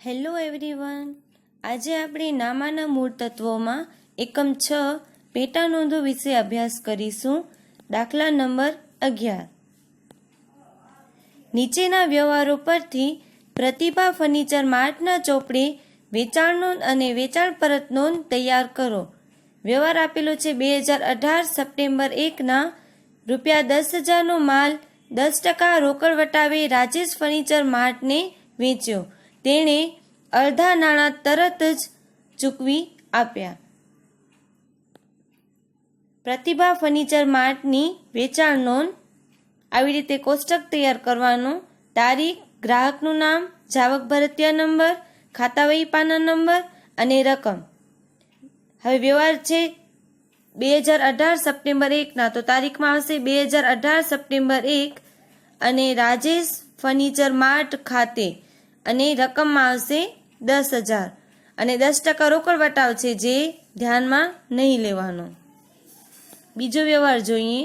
Hello everyone, આજે આપણે નામાના મૂળ તત્વોમાં એકમ 6 પેટા નોંધો વિશે અભ્યાસ કરીશું. દાખલા નંબર 11. નીચેના વ્યવહારો પરથી પ્રતિભા ફર્નિચર માર્ટના ચોપડે વેચાણ નોંધ અને વેચાણ પરત નોંધ તૈયાર કરો. વ્યવહાર આપેલો છે 2018 સપ્ટેમ્બર 1ના ₹10,000નો માલ 10% રોકડ વટાવે રાજેશ ફર્નિચર માર્ટને વેચ્યો. તેણે અડધા નાણાં તરત જ ચૂકવી આપ્યા. પ્રતિભા ફર્નિચર માર્ટની વેચાણ નોંધ. આવી રીતે કોષ્ટક તૈયાર કરવાનું. તારીખ, ગ્રાહકનું નામ, જાવક ભરતિયા નંબર, ખાતાવહી પાના નંબર અને રકમ. હવે વ્યવહાર છે 2018 સપ્ટેમ્બર 1ના, તો તારીખમાં આવશે 2018 સપ્ટેમ્બર 1 અને રાજેશ ફર્નિચર માર્ટ ખાતે અને રકમમાં આવશે 10,000 અને 10% રોકડ વટાવ છે, જે ધ્યાનમાં નહીં લેવાનો. બીજો વ્યવહાર જોઈએ.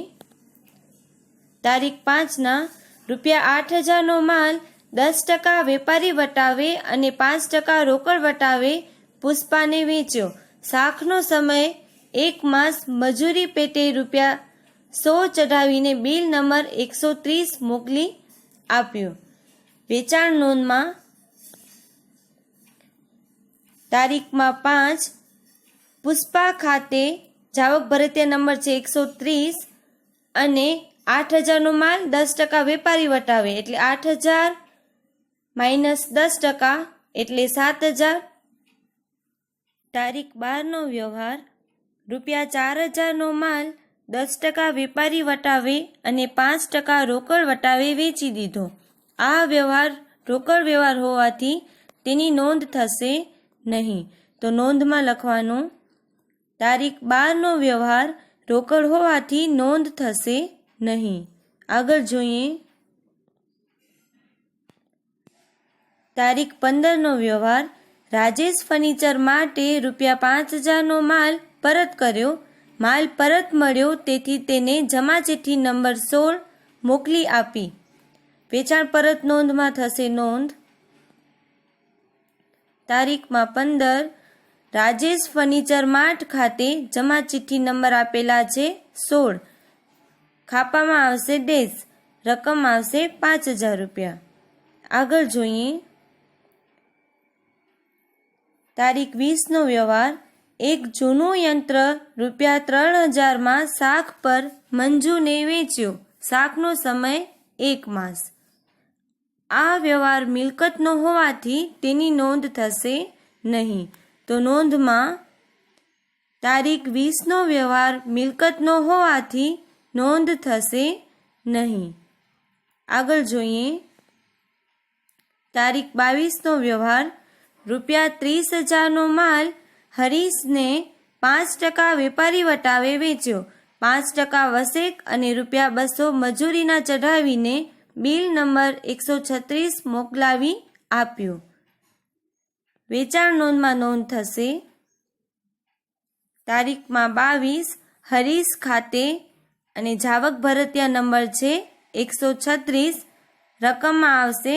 તારીખ 5ના ₹8,000નો માલ 10% વેપારી વટાવે અને 5% રોકડ વટાવે પુષ્પાને વેચ્યો. શાખનો સમય 1 માસ. મજૂરી પેટે ₹100 ચઢાવીને બિલ નંબર 130 મોકલી આપ્યો. વેચાણ નોંધમાં તારીખમાં 5 પુષ્પા ખાતે જાવક ભરતિયા નંબર છે 130 અને 8,000નો માલ 10% વેપારી વટાવે એટલે 8,000 માઇનસ 10% એટલે 7,000. તારીખ 12નો વ્યવહાર. ₹4,000નો માલ 10% વેપારી વટાવે અને 5% રોકડ વટાવે વેચી દીધો. આ વ્યવહાર રોકડ વ્યવહાર હોવાથી તેની નોંધ થશે નહીં, તો નોંધમાં લખવાનું તારીખ 12નો વ્યવહાર રોકડ હોવાથી નોંધ થશે નહીં. આગળ જોઈએ. તારીખ 15નો વ્યવહાર. રાજેશ ફર્નિચર માટે ₹5,000નો માલ પરત કર્યો. માલ પરત મળ્યો, તેથી તેને જમા ચિઠ્ઠી નંબર 16 મોકલી આપી. વેચાણ પરત નોંધમાં થશે નોંધ. તારીખમાં 15 રાજેશ ફર્નિચર માર્ટ ખાતે જમા ચિઠ્ઠી નંબર આપેલા છે 16. ખાપામાં આવશે ડેશ. રકમ આવશે ₹5,000. આગળ જોઈએ. તારીખ 20નો વ્યવહાર. એક જૂનું યંત્ર ₹3,000માં શાખ પર મંજુને વેચ્યો. શાખનો સમય 1 માસ. આ વ્યવહાર મિલકતનો હોવાથી તેની નોંધ થશે નહીં, તો નોંધમાં તારીખ 20નો વ્યવહાર મિલકતનો હોવાથી નોંધ થશે નહીં. આગળ જોઈએ. તારીખ 22નો વ્યવહાર. ₹30,000નો માલ હરીશને 5% વેપારી વટાવે વેચ્યો. 5% વસેક અને ₹200 મજૂરીના ચઢાવીને બિલ નંબર 136 મોકલાવી આપ્યું. વેચાણ નોંધમાં નોંધ થશે. તારીખમાં 22 હરીશ ખાતે અને જાવક ભરતિયા નંબર છે 136. રકમમાં આવશે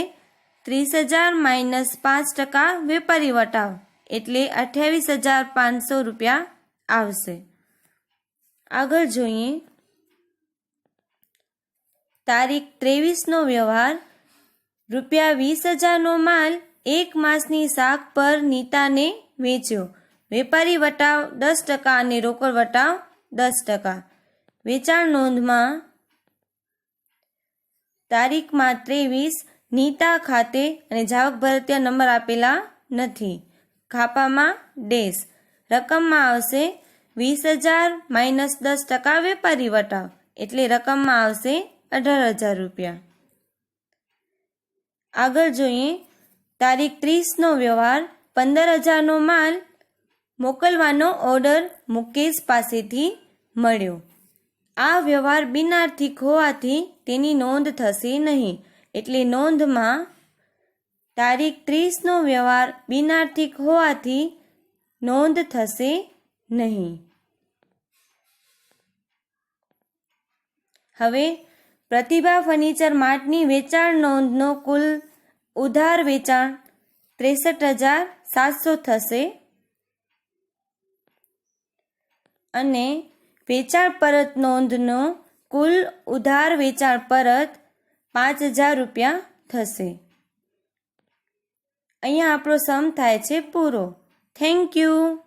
30,000 માઇનસ 5% વેપારી વટાવ એટલે ₹28,500 આવશે. આગળ જોઈએ. તારીખ 23નો વ્યવહાર. ₹20,000નો માલ 1 માસની શાખ પર નીતાને વેચ્યો. વેપારી વટાવ 10% અને રોકડ વટાવ 10%. વેચાણ નોંધમાં તારીખમાં 23 નીતા ખાતે અને જાવક ભરતિયા નંબર આપેલા નથી. ખાપામાં ડેશ. રકમમાં આવશે 20,000 માઇનસ 10% વેપારી વટાવ એટલે રકમમાં આવશે ₹18,000. આગળ જોઈએ. તારીખ 30નો વ્યવહાર. 15,000નો માલ મોકલવાનો ઓર્ડર મુકેશ પાસેથી મળ્યો. આ વ્યવહાર બિનઆર્થિક હોવાથી તેની નોંધ થશે નહીં, એટલે નોંધમાં તારીખ 30નો વ્યવહાર બિનઆર્થિક હોવાથી નોંધ થશે નહીં. હવે પ્રતિભા ફર્નિચર માર્ટની વેચાણ નોંધનો કુલ ઉધાર વેચાણ 63,700 થશે અને વેચાણ પરત નોંધનો કુલ ઉધાર વેચાણ પરત 5,000 રૂપિયા થશે. અહીંયા આપણો સમ થાય છે પૂરો. Thank you.